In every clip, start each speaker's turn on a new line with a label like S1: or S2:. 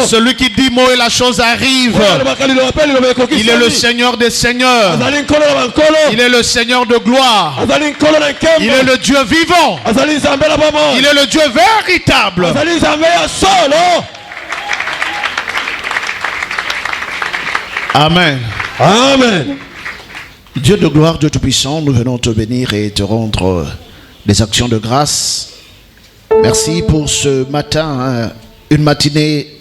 S1: Celui qui dit mot et la chose arrive. Il est le Seigneur des Seigneurs. Il est le Seigneur de gloire. Il est le Dieu vivant. Il est le Dieu véritable. Amen.
S2: Amen.
S1: Dieu de gloire, Dieu tout-puissant, nous venons te bénir et te rendre des actions de grâce. Merci pour ce matin, une matinée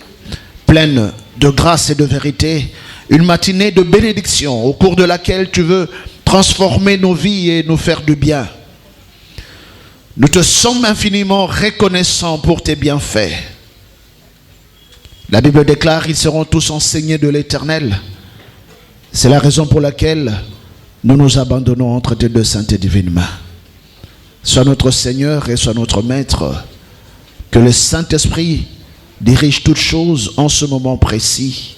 S1: pleine de grâce et de vérité, une matinée de bénédiction au cours de laquelle tu veux transformer nos vies et nous faire du bien. Nous te sommes infiniment reconnaissants pour tes bienfaits. La Bible déclare, ils seront tous enseignés de l'Éternel. C'est la raison pour laquelle nous nous abandonnons entre tes deux saintes et divines mains. Sois notre Seigneur et sois notre Maître. Que le Saint-Esprit dirige toutes choses en ce moment précis.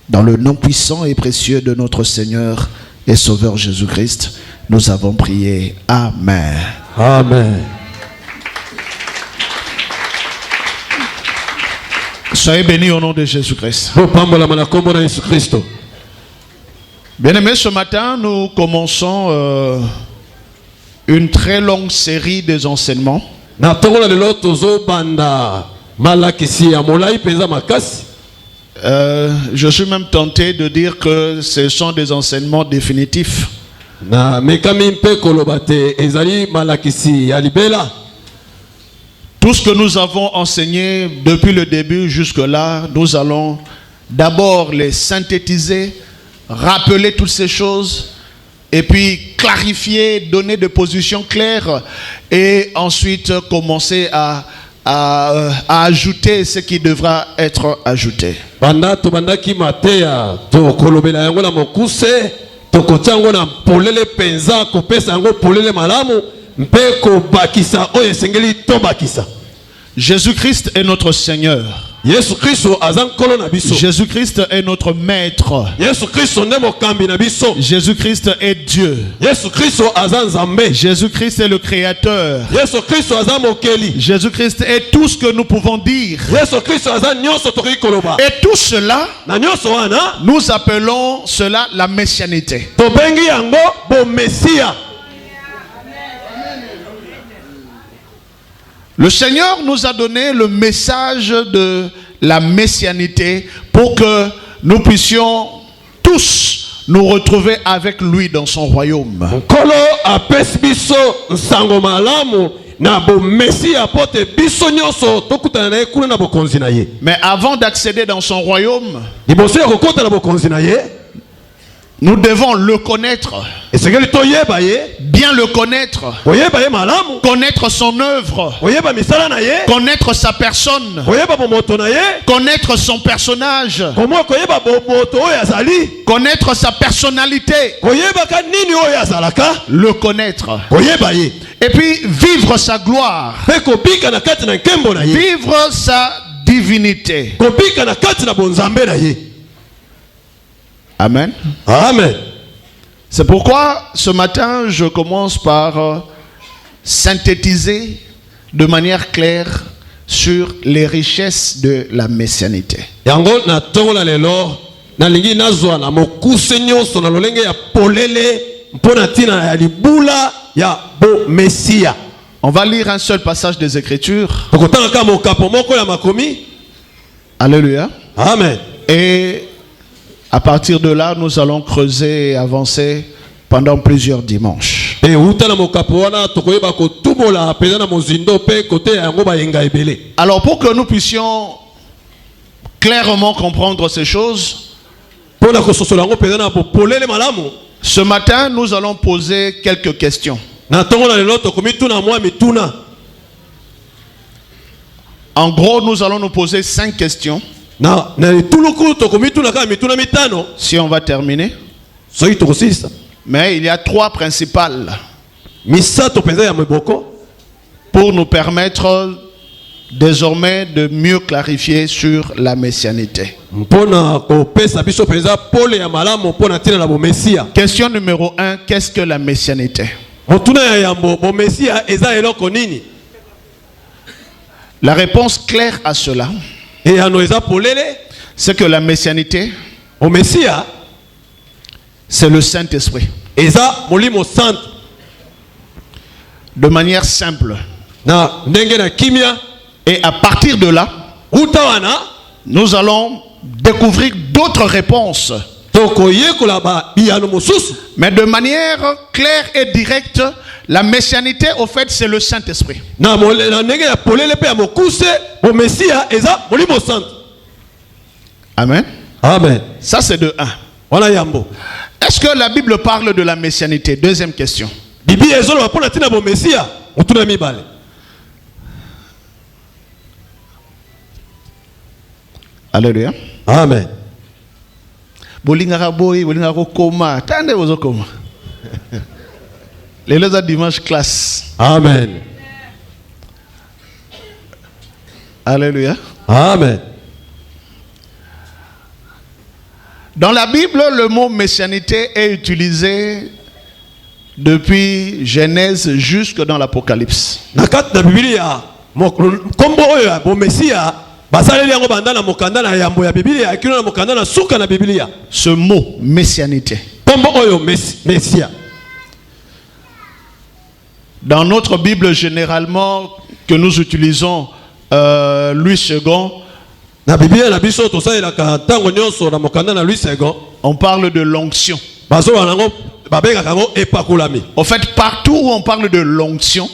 S1: Dans le nom puissant et précieux de notre Seigneur et Sauveur Jésus-Christ, nous avons prié. Amen.
S2: Amen.
S1: Soyez bénis au nom de Jésus-Christ. Bien-aimés, ce matin, nous commençons une très longue série des enseignements. Je suis même tenté de dire que ce sont des enseignements définitifs. Tout ce que nous avons enseigné depuis le début jusque-là, nous allons d'abord les synthétiser, rappeler toutes ces choses et puis clarifier, donner des positions claires et ensuite commencer à ajouter ce qui devra être ajouté. Jésus-Christ est notre Seigneur. Jésus-Christ est notre Maître. Jésus-Christ est Dieu. Jésus-Christ est le Créateur. Jésus-Christ est tout ce que nous pouvons dire. Et tout cela, nous appelons cela la messianité. Le Seigneur nous a donné le message de la messianité pour que nous puissions tous nous retrouver avec lui dans son royaume. Mais avant d'accéder dans son royaume, nous devons le connaître, bien le connaître, connaître son œuvre, connaître sa personne, connaître son personnage, connaître sa personnalité, le connaître, et puis vivre sa gloire, vivre sa divinité. Amen.
S2: Amen.
S1: C'est pourquoi ce matin je commence par synthétiser de manière claire sur les richesses de la messianité. On va lire un seul passage des Écritures. Alléluia.
S2: Amen.
S1: Et à partir de là, nous allons creuser et avancer pendant plusieurs dimanches. Alors pour que nous puissions clairement comprendre ces choses, ce matin, nous allons poser quelques questions. En gros, nous allons nous poser 5 questions. Si on va terminer. Mais il y a 3 principales pour nous permettre désormais de mieux clarifier sur la messianité. Question numéro 1, qu'est-ce que la messianité? La réponse claire à cela, c'est que la messianité,
S2: au Messia,
S1: c'est le Saint-Esprit.
S2: eza molimo sant.
S1: De manière simple.
S2: Na ndenge na kimia.
S1: Et à partir de là,
S2: utawana,
S1: nous allons découvrir d'autres réponses. Mais de manière claire et directe, la messianité, au fait, c'est le Saint-Esprit. Amen.
S2: Amen.
S1: Ça, c'est de 1. Est-ce que la Bible parle de la messianité? Deuxième question. Alléluia.
S2: Amen.
S1: Bolingara boy, bolingara koma. Tande bozo koma. Les autres dimanche classe.
S2: Amen.
S1: Alléluia.
S2: Amen.
S1: Dans la Bible, le mot messianité est utilisé depuis Genèse jusque dans l'Apocalypse. Ce mot messianité. Dans notre Bible généralement que nous utilisons, Louis II, on parle de l'onction. En fait, partout où on parle de l'onction,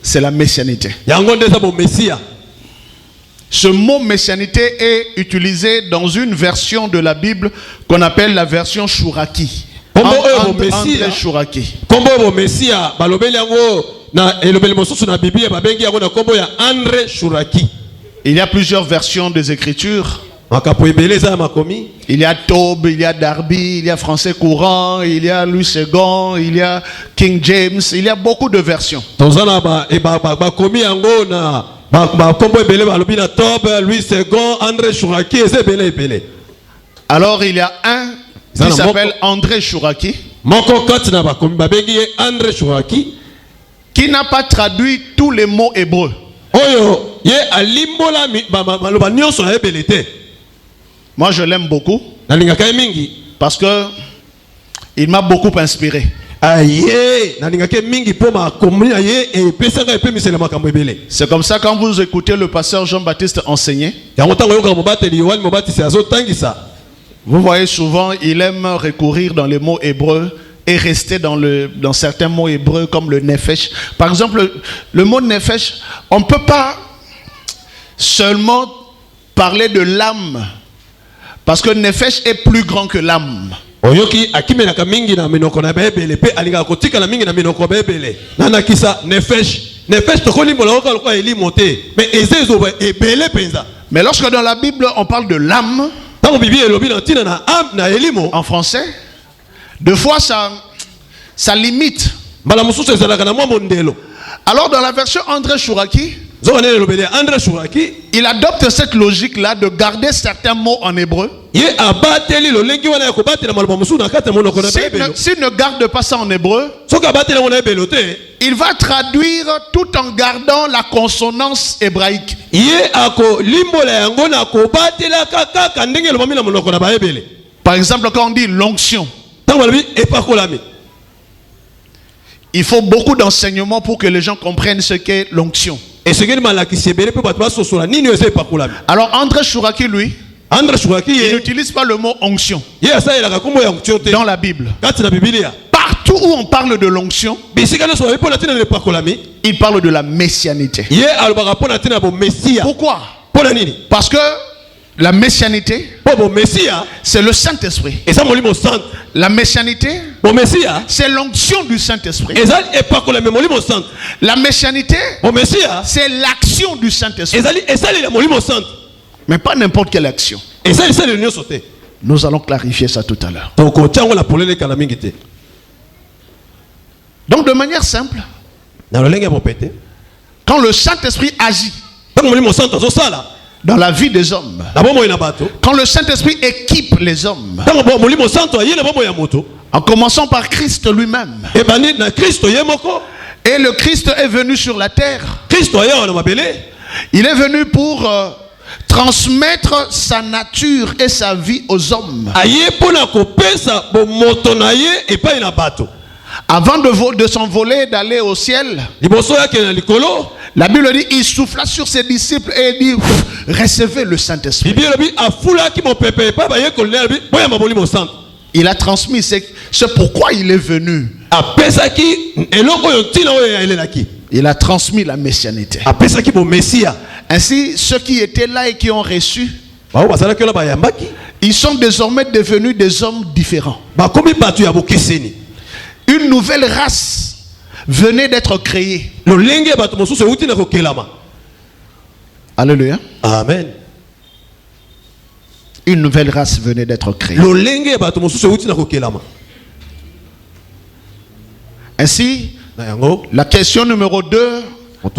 S1: c'est la messianité. Ce mot messianité est utilisé dans une version de la Bible qu'on appelle la version Chouraki. André Chouraki. Il y a plusieurs versions des Écritures. Il y a Taube, il y a Darby, il y a Français courant, il y a Louis II, il y a King James, il y a beaucoup de versions. Alors il y a un qui s'appelle André Chouraki, qui n'a pas traduit tous les mots hébreux. Moi je l'aime beaucoup parce que il m'a beaucoup inspiré. C'est comme ça quand vous écoutez le pasteur Jean-Baptiste enseigner, vous voyez souvent il aime recourir dans les mots hébreux et rester dans certains mots hébreux comme le nefesh. Par exemple, le mot nefesh, on ne peut pas seulement parler de l'âme parce que nefesh est plus grand que l'âme. Mais lorsque dans la Bible on parle de l'âme, en français, deux fois ça limite. Alors dans la version André Chouraki, il adopte cette logique-là de garder certains mots en hébreu. S'il ne garde pas ça en hébreu, il va traduire tout en gardant la consonance hébraïque. Par exemple, quand on dit l'onction, il faut beaucoup d'enseignements pour que les gens comprennent ce qu'est l'onction. Alors André Chouraki, lui, il n'utilise pas le mot onction dans la Bible. Partout où on parle de l'onction, il parle de la messianité. Pourquoi? Parce que la messianité, c'est le Saint-Esprit. La messianité, c'est l'onction du Saint-Esprit. La messianité, c'est l'action du Saint-Esprit. Mais pas n'importe quelle action. Nous allons clarifier ça tout à l'heure. Donc de manière simple, quand le Saint-Esprit agit dans la vie des hommes, quand le Saint-Esprit équipe les hommes, en commençant par Christ lui-même, et le Christ est venu sur la terre, Il est venu pour transmettre sa nature et sa vie aux hommes. Avant de s'envoler, d'aller au ciel, la Bible dit, il souffla sur ses disciples et dit, recevez le Saint-Esprit. Il a transmis, c'est pourquoi il est venu. Il a transmis la messianité. Ainsi, ceux qui étaient là et qui ont reçu, ils sont désormais devenus des hommes différents. Une nouvelle race venait d'être créée. Alléluia.
S2: Amen.
S1: Une nouvelle race venait d'être créée. Ainsi, la question numéro 2,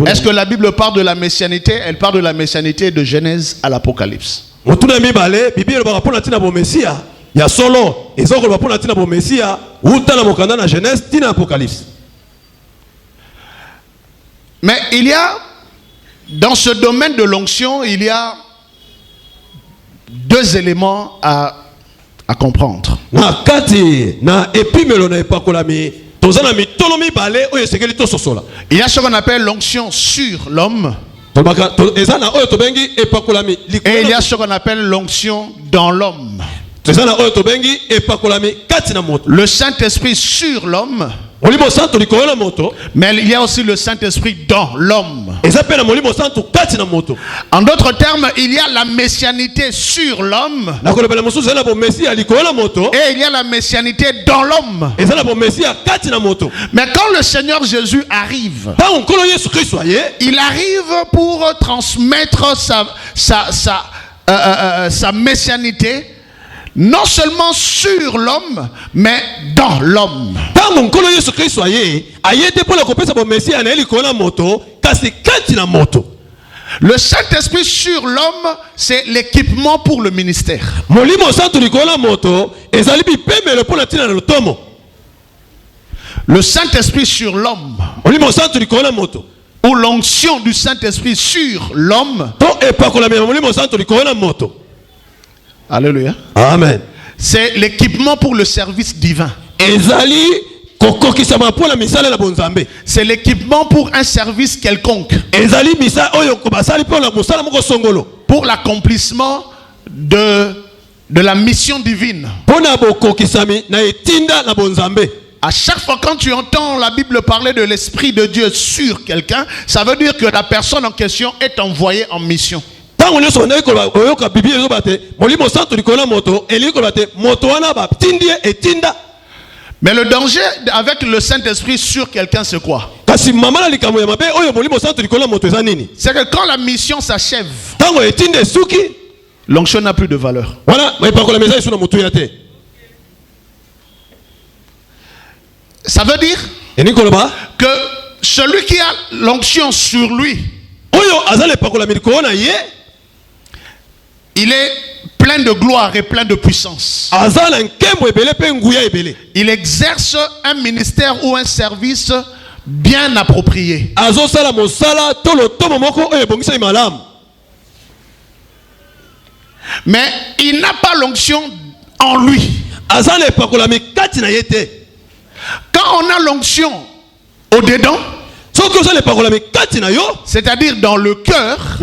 S1: est-ce que la Bible parle de la messianité? Elle parle de la messianité de Genèse à l'Apocalypse. Mais il y a, dans ce domaine de l'onction, il y a deux éléments à comprendre. Il y a ce qu'on appelle l'onction sur l'homme. Et il y a ce qu'on appelle l'onction dans l'homme. Le Saint-Esprit sur l'homme. Mais il y a aussi le Saint-Esprit dans l'homme. En d'autres termes, il y a la messianité sur l'homme. Et il y a la messianité dans l'homme. Mais quand le Seigneur Jésus arrive, il arrive pour transmettre sa messianité, non seulement sur l'homme, mais dans l'homme. Le Saint-Esprit sur l'homme, c'est l'équipement pour le ministère. Le Saint-Esprit sur l'homme, ou l'onction du Saint-Esprit sur l'homme, alléluia.
S2: Amen.
S1: C'est l'équipement pour le service divin. C'est l'équipement pour un service quelconque. Pour l'accomplissement de la mission divine. À chaque fois quand tu entends la Bible parler de l'Esprit de Dieu sur quelqu'un, ça veut dire que la personne en question est envoyée en mission. Mais le danger avec le Saint-Esprit sur quelqu'un, c'est quoi? C'est que quand la mission s'achève, l'onction n'a plus de valeur. Ça veut dire que celui qui a l'onction sur lui, il est plein de gloire et plein de puissance. Il exerce un ministère ou un service bien approprié. Mais il n'a pas l'onction en lui. Quand on a l'onction au-dedans, c'est-à-dire dans le cœur,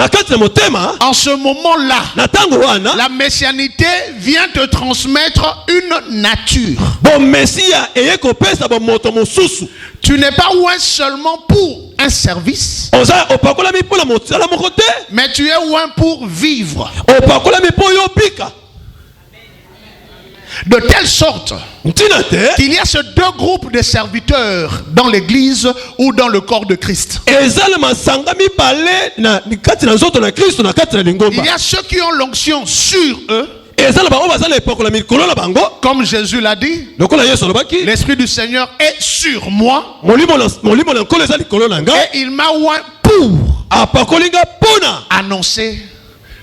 S1: en ce moment-là, la messianité vient te transmettre une nature. Tu n'es pas oint seulement pour un service, mais tu es oint pour vivre. De telle sorte qu'il y a ces deux groupes de serviteurs dans l'église ou dans le corps de Christ. Il y a ceux qui ont l'onction sur eux, comme Jésus l'a dit, l'Esprit du Seigneur est sur moi et il m'a oint pour annoncer,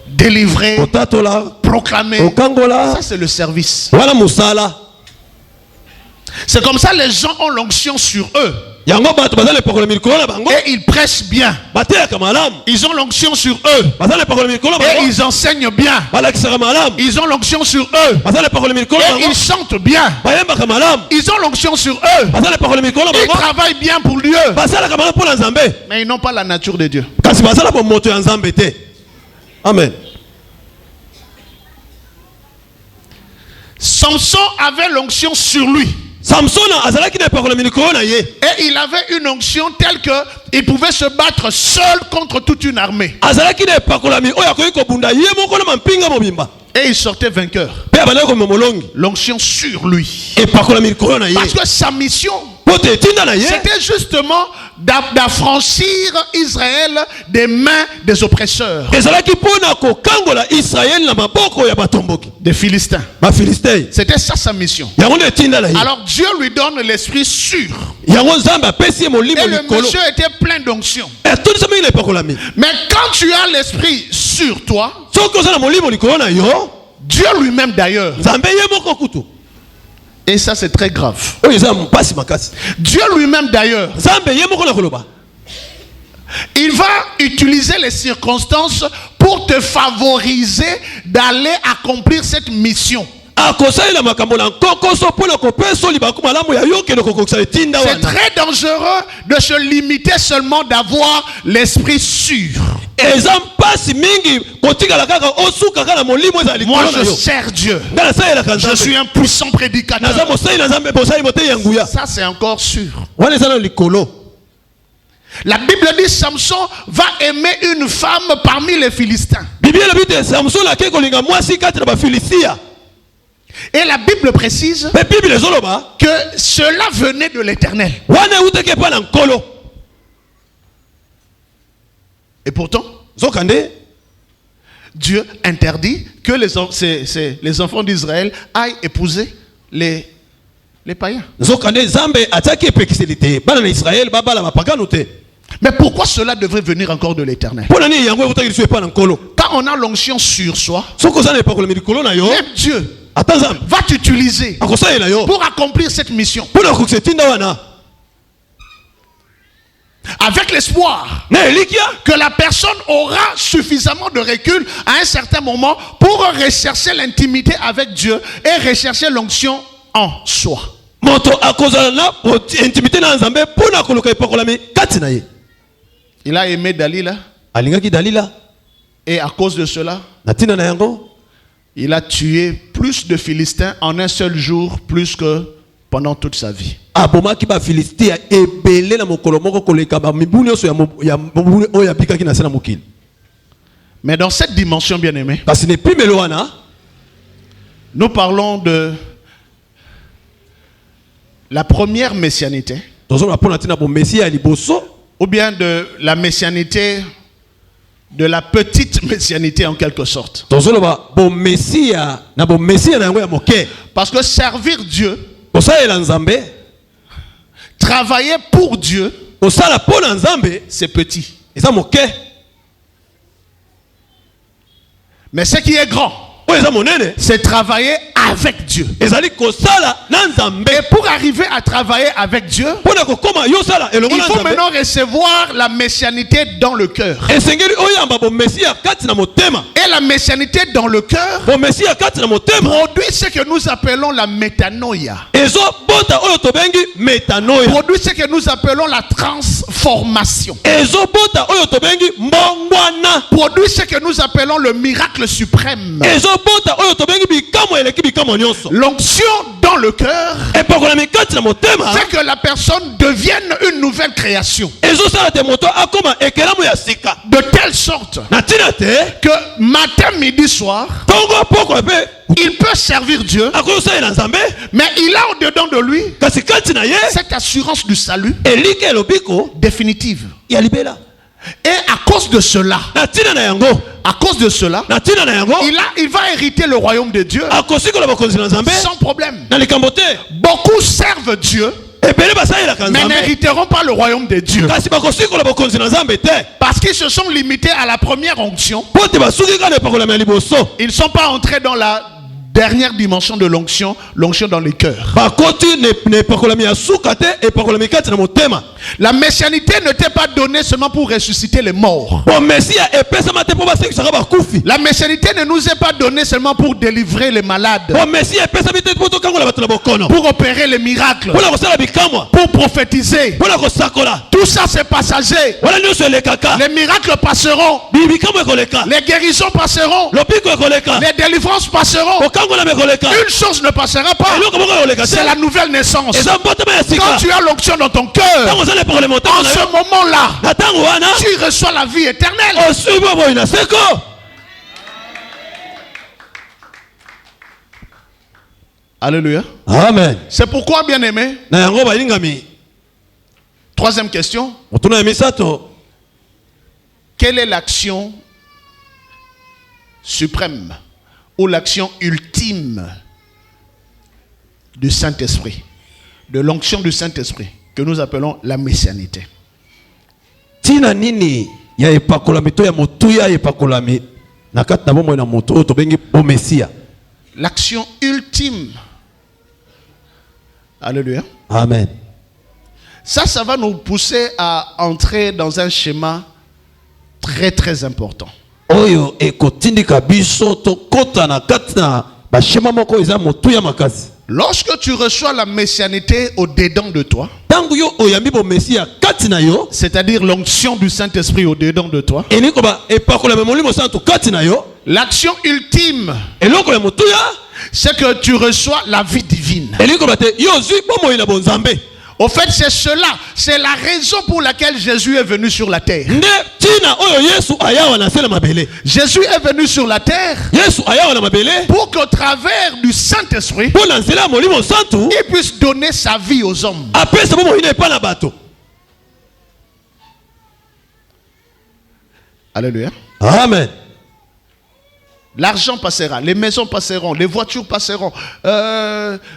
S1: délivrer, proclamer. Ça c'est le service. C'est comme ça les gens ont l'onction sur eux.
S2: yango bato bazali pakola mikolo na bango
S1: et ils prêchent bien.
S2: bateyaka malamu
S1: Ils ont l'onction sur eux
S2: bazali pakola mikolo na
S1: et
S2: bango
S1: ils enseignent bien.
S2: balakisaka malamu
S1: Ils ont l'onction sur eux
S2: bazali pakola mikolo na
S1: et
S2: bango
S1: ils chantent bien.
S2: bayembaka malamu
S1: Ils ont l'onction sur eux.
S2: bazali pakola mikolo na
S1: Ils
S2: bango
S1: travaillent bien pour Dieu.
S2: basalaka malamu mpo na nzambe
S1: Mais ils n'ont pas la nature de Dieu.
S2: kasi bazala bomoto ya nzambe te. Amen.
S1: Samson avait l'onction sur lui.
S2: Samson azalaki na pakola mikolo na ye
S1: Et il avait une onction telle qu'il pouvait se battre seul contre toute une armée.
S2: azalaki na pakola mi oyo akoki kobunda ye moko na mampinga mobimba
S1: Et il sortait vainqueur.
S2: pe abandaki komema molongi
S1: L'onction sur lui.
S2: epakola mikolo na ye
S1: Parce que sa mission,
S2: po te etinda na ye
S1: c'était justement d'affranchir Israël des mains des oppresseurs,
S2: ezalaki mpona kokangola israele na maboko ya batomboki
S1: des Philistins.
S2: bafilistei.
S1: C'était ça sa mission.
S2: yango nde etinda na ye
S1: Alors Dieu lui donne l'esprit sûr.
S2: yango nzambe apesi ye molimo
S1: Et le
S2: likolo
S1: monsieur était plein d'onction.
S2: etondisa mingi na epakolami.
S1: Mais quand tu as l'esprit sur toi,
S2: soki oza na molimo likolo na yo
S1: Dieu lui-même d'ailleurs,
S2: nzambe ye moko kutu
S1: et ça c'est très grave,
S2: oyo eza mpasi makasi
S1: Dieu lui-même d'ailleurs,
S2: nzambe ye moko na koloba
S1: il va utiliser les circonstances pour te favoriser d'aller accomplir cette mission.
S2: akosalela makambo na nkokoso mpona kopesa libaku malamu ya yo kende kokokisa etinda
S1: C'est
S2: wana.
S1: très dangereux de se limiter seulement d'avoir l'esprit sûr.
S2: eza mpasi mingi kotikala kaka osukaka na molimo eza
S1: Moi
S2: likolo na
S1: je
S2: yo
S1: sers Dieu.
S2: nga nasalelaka
S1: Je suis
S2: nzambe
S1: un puissant
S2: naza
S1: prédicateur.
S2: mosali na nzambe bosali motei ya nguya
S1: Ça c'est encore sûr.
S2: wana eza na likolo.
S1: La Bible dit Samson va aimer une femme parmi les Philistins.
S2: biblia elobi te samson akei kolinga mwasi kati na bafilistia
S1: Et la Bible précise
S2: mpe biblia ezoloba
S1: que cela venait de l'Éternel.
S2: wana eutaki epai na nkolo.
S1: Et pourtant,
S2: nzoka nde
S1: Dieu interdit que les enfants d'Israël aillent épouser les païens.
S2: nzoka nde nzambe atiaki epekiseli te bana na israele babala bapagano te.
S1: Mais pourquoi cela devrait venir encore de l'Éternel?
S2: mpo na nini yango eutaki liso epai na nkolo.
S1: Quand on a l'onction sur soi,
S2: soki oza na epakolami likolo na yo
S1: même Dieu
S2: ata nzambe
S1: va t'utiliser
S2: akosalela yo
S1: pour accomplir cette mission.
S2: mpo na kokokisa etinda wana
S1: Avec l'espoir
S2: na elikya
S1: que la personne aura suffisamment de recul à un certain moment pour rechercher l'intimité avec Dieu et rechercher l'onction en soi.
S2: moto akozala na intimité na nzambe mpo na koluka epakolami kati na ye.
S1: Il a aimé Dalila
S2: alingaki dalila
S1: et à cause de cela,
S2: na ntina na yango
S1: il a tué plus de Philistins en un seul jour, plus que pendant toute sa vie.
S2: abomaki bafilistia ebele na mokolo moko koleka bamibu nyonso ya mobulu oyo abikaki na se na mokili.
S1: Mais dans cette dimension, bien aimé,
S2: kasi na epimelo wana
S1: nous parlons de la première messianité
S2: tozoloba mpo na ntina bomesia ya liboso
S1: ou bien de la messianité, de la petite messianité en quelque sorte.
S2: tozoloba bomesia na yango ya moke.
S1: Parce que servir Dieu,
S2: kosalela nzambe
S1: travailler pour Dieu,
S2: kosala mpo na nzambe
S1: c'est petit.
S2: eza moke.
S1: Mais ce qui est grand,
S2: oyo eza monene
S1: c'est travailler avec Dieu.
S2: ezali kosala na nzambe.
S1: Et pour arriver à travailler avec Dieu,
S2: mpo na kokoma yosala elongo
S1: il
S2: na
S1: faut
S2: nzambe
S1: maintenant recevoir la messianité dans le cœur.
S2: esengeli oyamba bomesia kati na motema.
S1: Et la messianité dans le cœur
S2: bomesia kati na motema
S1: produit ce que nous appelons la métanoïa.
S2: ezobota oyo tobengi metanoia.
S1: Produit ce que nous appelons la transformation.
S2: ezobota oyo tobengi mbongwana.
S1: Produit ce que nous appelons le miracle suprême.
S2: ezobota oyo tobengi bikamo eleki bikamo nyonso.
S1: L'onction dans le cœur
S2: epakolami kati na motema
S1: fait que la personne devienne une nouvelle création.
S2: ezosala te moto akoma ekelamu ya sika
S1: De telle sorte
S2: na ntina te
S1: que matin, midi, soir,
S2: ntongo pokwa mpe
S1: il peut servir Dieu,
S2: akoyosalela nzambe
S1: mais il a au-dedans de lui
S2: kasi kati na ye
S1: cette assurance du salut
S2: eliki elobiko
S1: définitive.
S2: ya libela.
S1: Et à cause de cela,
S2: na ntina na yango
S1: à cause de cela,
S2: na ntina na yango
S1: il va hériter le royaume de Dieu
S2: akosikola bakonzi na nzambe
S1: sans problème.
S2: na likambo te.
S1: Beaucoup servent Dieu,
S2: ebele basalelaka
S1: mais
S2: nzambe
S1: n'hériteront pas le royaume de Dieu.
S2: kasi bakosikola bakonzi na nzambe te
S1: Parce qu'ils se sont limités à la première onction.
S2: mpo te basuki kaka na epakolami ya liboso.
S1: Ils ne sont pas entrés dans la dernière dimension de l'onction, l'onction dans les cœurs. La messianité ne t'est pas donnée seulement pour ressusciter les morts. La messianité ne nous est pas donnée seulement pour délivrer les malades, pour opérer les miracles, pour prophétiser. Tout ça c'est passager. Les miracles passeront, les guérisons passeront, les délivrances passeront. Une chose ne passera pas, c'est la nouvelle naissance. Quand tu as l'onction dans ton cœur, en ce moment-là, tu reçois la vie éternelle. Alléluia.
S2: Amen.
S1: C'est pourquoi, bien aimé, troisième question, quelle est l'action suprême ou l'action ultime du Saint-Esprit, de l'onction du Saint-Esprit, que nous appelons la messianité?
S2: Tina nini ya epakolami to ya motuya epakolami nakati na bomo na moto to bengi o Messia.
S1: L'action ultime. Alléluia.
S2: Amen.
S1: Ça va nous pousser à entrer dans un schéma très très important.
S2: Oyo ekotindika biso to kota na kati na ba schéma moko eza motuya makasi.
S1: Lorsque tu reçois la messianité au-dedans de toi, c'est-à-dire l'onction du Saint-Esprit au-dedans de toi, l'action ultime, c'est que tu reçois la vie divine. Au fait, c'est cela, c'est la raison pour laquelle Jésus est venu sur la terre. Jésus est venu sur la terre pour qu'au travers du Saint-Esprit, il puisse donner sa vie aux hommes. Alléluia.
S2: Amen.
S1: L'argent passera, les maisons passeront, les voitures passeront,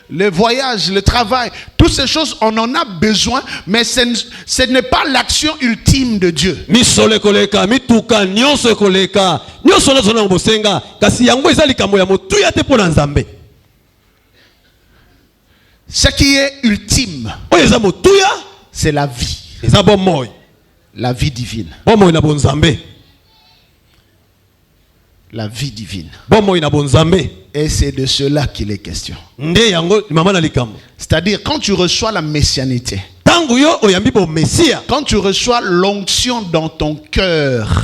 S1: les voyages, le travail, toutes ces choses, on en a besoin, mais ce n'est pas l'action ultime de Dieu. Ce qui est ultime, c'est la vie. La vie divine. La vie divine. Et c'est de cela qu'il est question. C'est-à-dire, quand tu reçois la messianité, quand tu reçois l'onction dans ton cœur,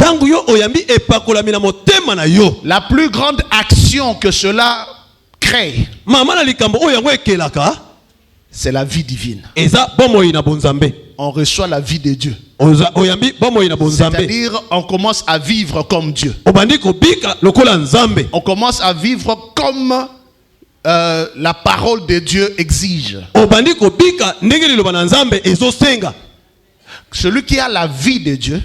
S1: la plus grande action que cela crée, c'est la vie divine. On reçoit la vie de Dieu. C'est-à-dire, on commence à vivre comme Dieu. On commence à vivre comme la parole de Dieu exige. Celui qui a la vie de Dieu,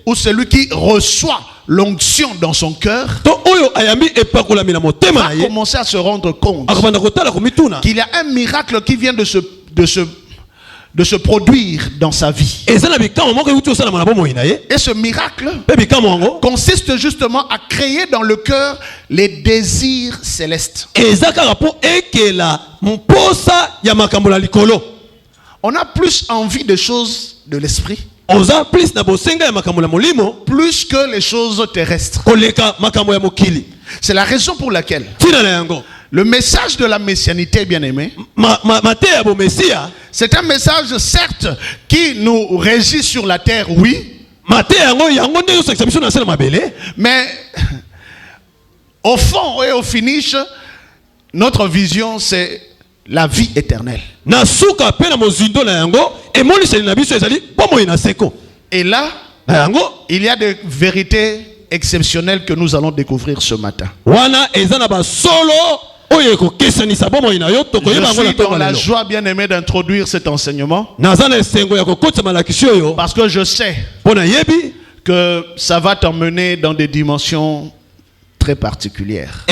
S1: ou celui qui reçoit l'onction dans son cœur, va commencer à se rendre compte qu'il y a un miracle qui vient de se produire dans sa vie. Et ce miracle consiste justement à créer dans le cœur les désirs célestes. On a plus envie de choses de l'esprit, plus que les choses terrestres. C'est la raison pour laquelle le message de la messianité, bien aimé, c'est un message certes qui nous régit sur la terre, oui, mais au fond et au finish, notre vision c'est la vie éternelle. Et là, il y a des vérités exceptionnelles que nous allons découvrir ce matin. Je suis dans la joie, bien aimé, d'introduire cet enseignement, parce que je sais que ça va t'emmener dans des dimensions très particulières.